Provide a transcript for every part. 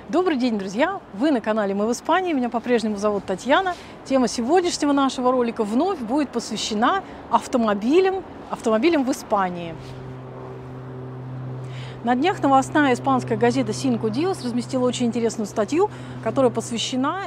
Добрый день, друзья! Вы на канале «Мы в Испании». Меня по-прежнему зовут Татьяна. Тема сегодняшнего нашего ролика вновь будет посвящена автомобилям в Испании. На днях новостная испанская газета «Cinco Días» разместила очень интересную статью, которая посвящена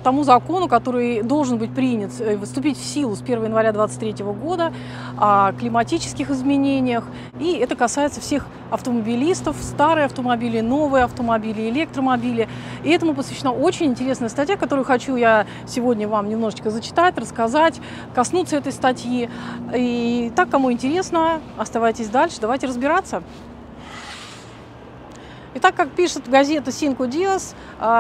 тому закону, который должен быть принят, вступить в силу с 1 января 2023 года, о климатических изменениях. И это касается всех автомобилистов, старые автомобили, новые автомобили, электромобили. И этому посвящена очень интересная статья, которую хочу я сегодня вам немножечко зачитать, рассказать, коснуться этой статьи. И так, кому интересно, оставайтесь дальше, давайте разбираться. Итак, как пишет газета Cinco Días,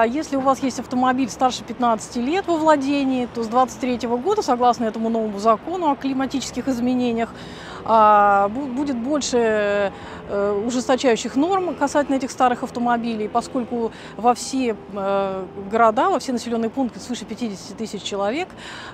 если у вас есть автомобиль старше 15 лет во владении, то с 2023 года, согласно этому новому закону о климатических изменениях, будет больше ужесточающих норм касательно этих старых автомобилей, поскольку во все города, во все населенные пункты свыше 50 тысяч человек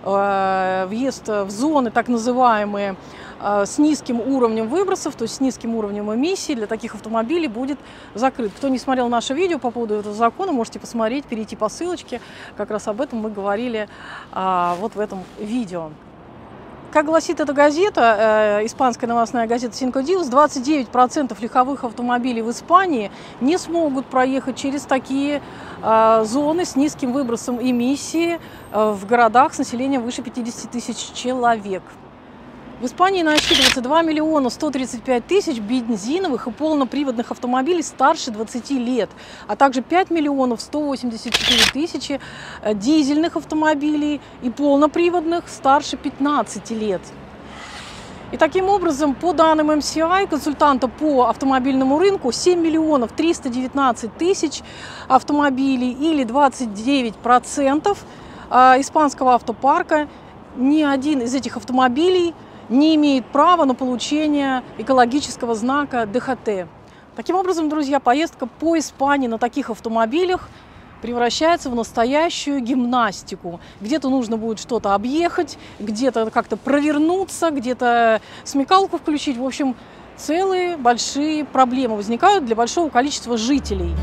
въезд в зоны, так называемые, с низким уровнем выбросов, то есть с низким уровнем эмиссий, для таких автомобилей будет закрыт. Кто не смотрел наше видео по поводу этого закона, можете посмотреть, перейти по ссылочке. Как раз об этом мы говорили вот в этом видео. Как гласит эта газета, испанская новостная газета Cinco Días, 29% легковых автомобилей в Испании не смогут проехать через такие зоны с низким выбросом эмиссии в городах с населением выше 50 тысяч человек. В Испании насчитывается 2 миллиона 135 тысяч бензиновых и полноприводных автомобилей старше 20 лет, а также 5 миллионов 184 тысячи дизельных автомобилей и полноприводных старше 15 лет. И таким образом, по данным MCI, консультанта по автомобильному рынку, 7 миллионов 319 тысяч автомобилей или 29% испанского автопарка, ни один из этих автомобилей не имеет права на получение экологического знака ДХТ. Таким образом, друзья, поездка по Испании на таких автомобилях превращается в настоящую гимнастику. Где-то нужно будет что-то объехать, где-то как-то провернуться, где-то смекалку включить. В общем, целые большие проблемы возникают для большого количества жителей.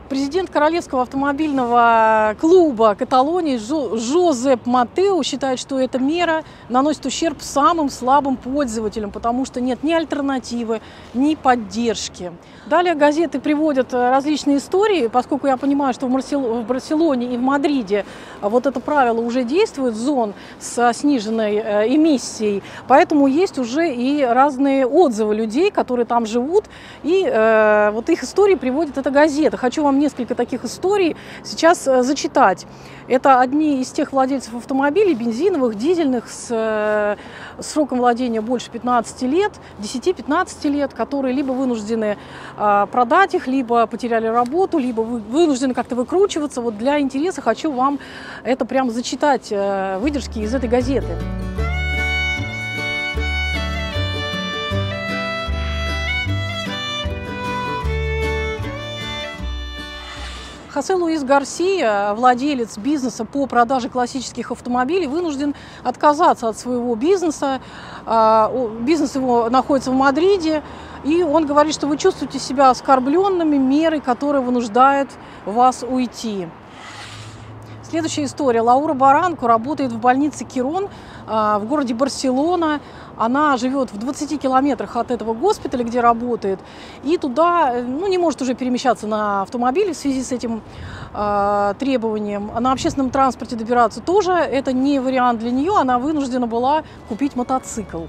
Президент Королевского автомобильного клуба Каталонии Жозеп Матео считает, что эта мера наносит ущерб самым слабым пользователям, потому что нет ни альтернативы, ни поддержки. Далее газеты приводят различные истории, поскольку я понимаю, что в Барселоне и в Мадриде вот это правило уже действует, зон со сниженной эмиссией, поэтому есть уже и разные отзывы людей, которые там живут, и вот их истории приводит эта газета. Хочу вам несколько таких историй сейчас зачитать. Это одни из тех владельцев автомобилей, бензиновых, дизельных, с сроком владения больше 15 лет, 10-15 лет, которые либо вынуждены продать их, либо потеряли работу, либо вынуждены как-то выкручиваться. Вот для интереса хочу вам это прямо зачитать, выдержки из этой газеты. Хосе Луис Гарсия, владелец бизнеса по продаже классических автомобилей, вынужден отказаться от своего бизнеса. Бизнес его находится в Мадриде, и он говорит, что вы чувствуете себя оскорбленными мерой, которая вынуждает вас уйти. Следующая история. Лаура Баранко работает в больнице Кирон в городе Барселона. Она живет в 20 километрах от этого госпиталя, где работает, и туда не может уже перемещаться на автомобиле в связи с этим требованием. На общественном транспорте добираться тоже это не вариант для нее. Она вынуждена была купить мотоцикл.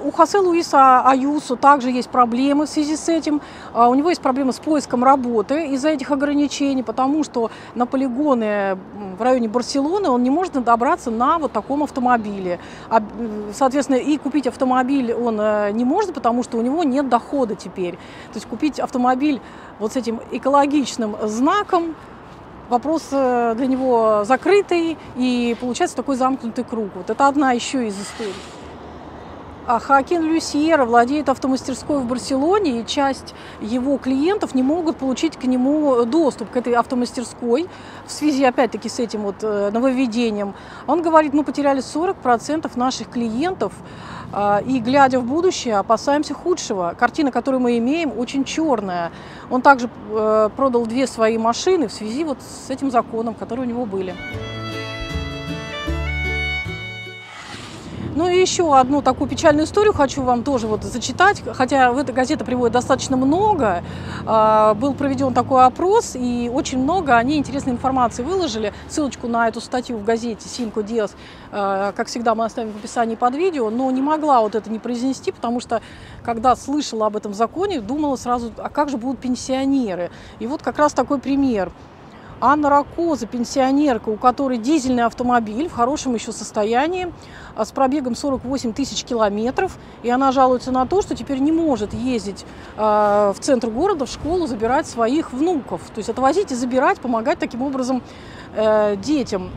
У Хосе Луиса Аюсо также есть проблемы в связи с этим. У него есть проблемы с поиском работы из-за этих ограничений, потому что на полигоны в районе Барселоны он не может добраться на вот таком автомобиле. Соответственно, и купить автомобиль он не может, потому что у него нет дохода теперь. То есть купить автомобиль вот с этим экологичным знаком — вопрос для него закрытый, и получается такой замкнутый круг. Вот это одна еще из историй. Хоакин Люсьера владеет автомастерской в Барселоне, и часть его клиентов не могут получить к нему доступ, к этой автомастерской, в связи, опять-таки, с этим вот нововведением. Он говорит, мы потеряли 40% наших клиентов, и, глядя в будущее, опасаемся худшего. Картина, которую мы имеем, очень черная. Он также продал 2 свои машины в связи вот с этим законом, которые у него были. Ну и еще одну такую печальную историю хочу вам тоже вот зачитать, хотя в этой газете приводит достаточно много. Был проведен такой опрос, и очень много они интересной информации выложили. Ссылочку на эту статью в газете «Cinco Días», как всегда, мы оставим в описании под видео, но не могла вот это не произнести, потому что, когда слышала об этом законе, думала сразу, а как же будут пенсионеры? И вот как раз такой пример. Анна Ракоза, пенсионерка, у которой дизельный автомобиль в хорошем еще состоянии, с пробегом 48 тысяч километров. И она жалуется на то, что теперь не может ездить в центр города, в школу, забирать своих внуков. То есть отвозить и забирать, помогать таким образом детям.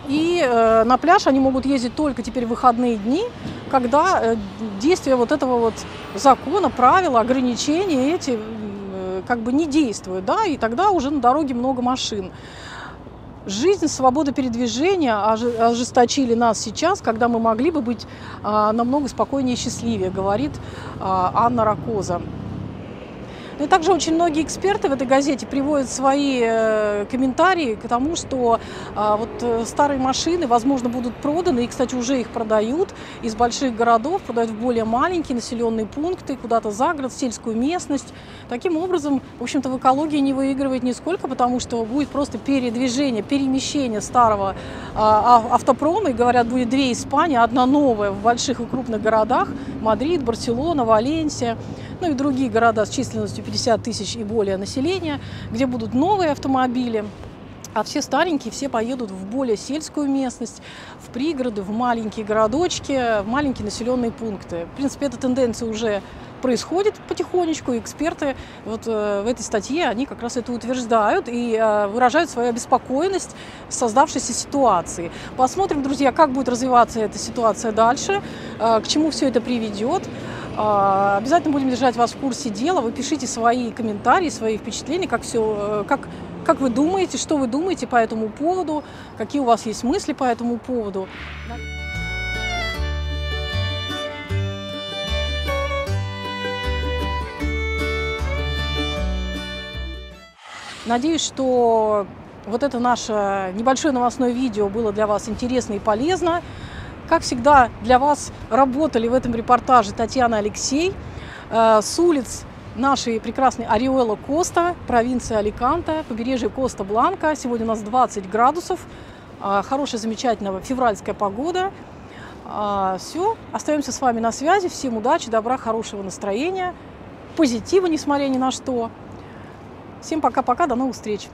И на пляж они могут ездить только теперь в выходные дни, когда действие вот этого вот закона, правила, ограничения эти как бы не действуют, да, и тогда уже на дороге много машин. Жизнь, свобода передвижения ожесточили нас сейчас, когда мы могли бы быть намного спокойнее и счастливее, говорит Анна Ракоза. И также очень многие эксперты в этой газете приводят свои комментарии к тому, что вот старые машины, возможно, будут проданы, и, кстати, уже их продают из больших городов, продают в более маленькие населенные пункты, куда-то за город, в сельскую местность. Таким образом, в общем-то, в экологии не выигрывает нисколько, потому что будет просто передвижение, перемещение старого автопрома, и, говорят, будет 2 Испании, 1 новая в больших и крупных городах: Мадрид, Барселона, Валенсия, ну и другие города с численностью 50 тысяч и более населения, где будут новые автомобили, а все старенькие, все поедут в более сельскую местность, в пригороды, в маленькие городочки, в маленькие населенные пункты. В принципе, эта тенденция уже происходит потихонечку, и эксперты вот в этой статье, они как раз это утверждают и выражают свою обеспокоенность создавшейся ситуации. Посмотрим, друзья, как будет развиваться эта ситуация дальше, к чему все это приведет. Обязательно будем держать вас в курсе дела. Вы пишите свои комментарии, свои впечатления, как вы думаете, что вы думаете по этому поводу, какие у вас есть мысли по этому поводу. Надеюсь, что вот это наше небольшое новостное видео было для вас интересно и полезно. Как всегда, для вас работали в этом репортаже Татьяна и Алексей с улиц нашей прекрасной Ориуэла Коста, провинции Аликанте, побережье Коста-Бланка. Сегодня у нас 20 градусов, хорошая, замечательная февральская погода. Все, остаемся с вами на связи. Всем удачи, добра, хорошего настроения, позитива, несмотря ни на что. Всем пока-пока, до новых встреч!